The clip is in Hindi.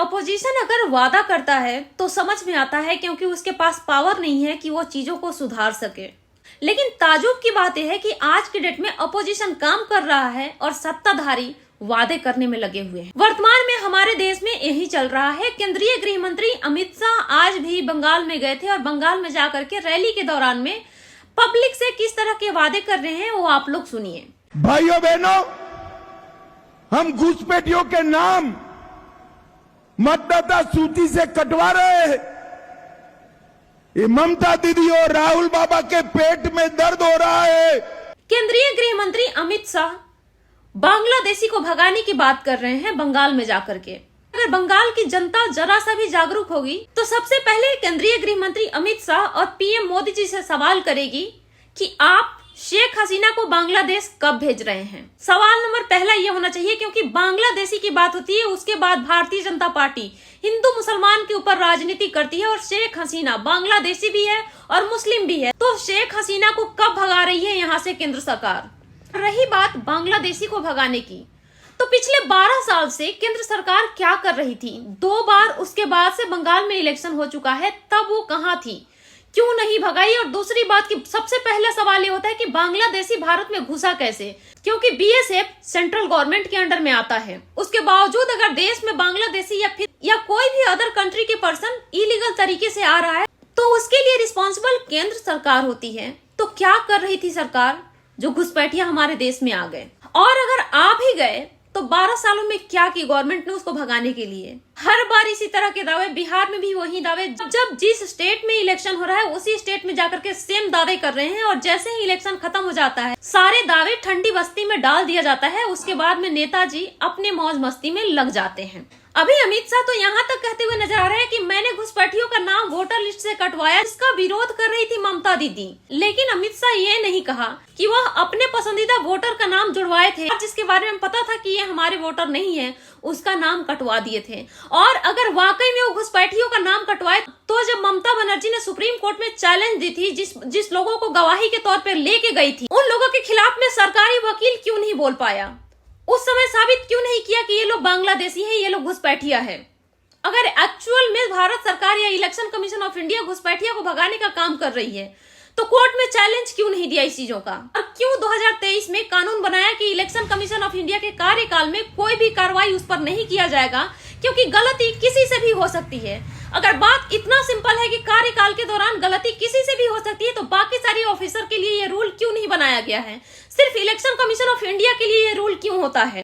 अपोजिशन अगर वादा करता है तो समझ में आता है, क्योंकि उसके पास पावर नहीं है कि वो चीजों को सुधार सके। लेकिन ताजुब की बात यह है कि आज के डेट में अपोजिशन काम कर रहा है और सत्ताधारी वादे करने में लगे हुए हैं। वर्तमान में हमारे देश में यही चल रहा है। केंद्रीय गृह मंत्री अमित शाह आज भी बंगाल में गए थे और बंगाल में जाकर के रैली के दौरान में पब्लिक से किस तरह के वादे कर रहे हैं वो आप लोग सुनिए। भाइयों बहनों, हम घुसपैठियों के नाम मतदाता सूची से कटवा रहे हैं। ये ममता दीदी और राहुल बाबा के पेट में दर्द हो रहा है। केंद्रीय गृह मंत्री अमित शाह बांग्लादेशी को भगाने की बात कर रहे हैं बंगाल में जाकर के। अगर बंगाल की जनता जरा सा भी जागरूक होगी तो सबसे पहले केंद्रीय गृह मंत्री अमित शाह और पीएम मोदी जी से सवाल करेगी कि आप शेख हसीना को बांग्लादेश कब भेज रहे हैं। सवाल नंबर पहला ये होना चाहिए, क्योंकि बांग्लादेशी की बात होती है, उसके बाद भारतीय जनता पार्टी हिंदू मुसलमान के ऊपर राजनीति करती है और शेख हसीना बांग्लादेशी भी है और मुस्लिम भी है। तो शेख हसीना को कब भगा रही है यहाँ से केंद्र सरकार। रही बात बांग्लादेशी को भगाने की, तो पिछले 12 साल से केंद्र सरकार क्या कर रही थी। 2 बार उसके बाद से बंगाल में इलेक्शन हो चुका है, तब वो कहाँ थी, क्यों नहीं भगाई। और दूसरी बात की सबसे पहला सवाल ये होता है कि बांग्लादेशी भारत में घुसा कैसे, क्योंकि बीएसएफ सेंट्रल गवर्नमेंट के अंडर में आता है। उसके बावजूद अगर देश में बांग्लादेशी या कोई भी अदर कंट्री के पर्सन इलीगल तरीके से आ रहा है तो उसके लिए रिस्पॉन्सिबल केंद्र सरकार होती है। तो क्या कर रही थी सरकार जो घुसपैठिया हमारे देश में आ गए। और अगर आ भी गए तो 12 सालों में क्या की गवर्नमेंट ने उसको भगाने के लिए। हर बार इसी तरह के दावे, बिहार में भी वही दावे। जब जिस स्टेट में इलेक्शन हो रहा है उसी स्टेट में जाकर के सेम दावे कर रहे हैं और जैसे ही इलेक्शन खत्म हो जाता है सारे दावे ठंडी बस्ती में डाल दिया जाता है। उसके बाद में नेताजी अपने मौज मस्ती में लग जाते हैं। अभी अमित शाह तो यहाँ तक कहते हुए नजर आ रहे हैं कि मैंने घुसपैठियों का नाम वोटर लिस्ट से कटवाया, इसका विरोध कर रही थी ममता दीदी। लेकिन अमित शाह ये नहीं कहा कि वह अपने पसंदीदा वोटर का नाम जुड़वाए थे, जिसके बारे में पता था कि ये हमारे वोटर नहीं है, उसका नाम कटवा दिए थे। और अगर वाकई में वो घुसपैठियों का नाम कटवाए तो जब ममता बनर्जी ने सुप्रीम कोर्ट में चैलेंज दी थी, जिस लोगों को गवाही के तौर पर लेके गई थी, उन लोगों के खिलाफ में सरकारी वकील क्यों नहीं बोल पाया। उस समय साबित क्यों नहीं किया कि ये लोग बांग्लादेशी हैं, ये लोग घुसपैठिया है। अगर एक्चुअल में भारत सरकार या इलेक्शन कमीशन ऑफ इंडिया घुसपैठिया को भगाने का काम कर रही है तो कोर्ट में चैलेंज क्यों नहीं दिया इस चीजों का। और क्यों 2023 में कानून बनाया कि इलेक्शन कमीशन ऑफ इंडिया के कार्यकाल में कोई भी कार्रवाई उस पर नहीं किया जाएगा, क्योंकि गलती किसी से भी हो सकती है। अगर बात इतना सिंपल है कि कार्यकाल के दौरान गलती किसी से भी हो सकती है तो बाकी सारी ऑफिसर के लिए ये रूल क्यों नहीं बनाया गया है। सिर्फ इलेक्शन कमीशन ऑफ इंडिया के लिए ये रूल क्यों होता है।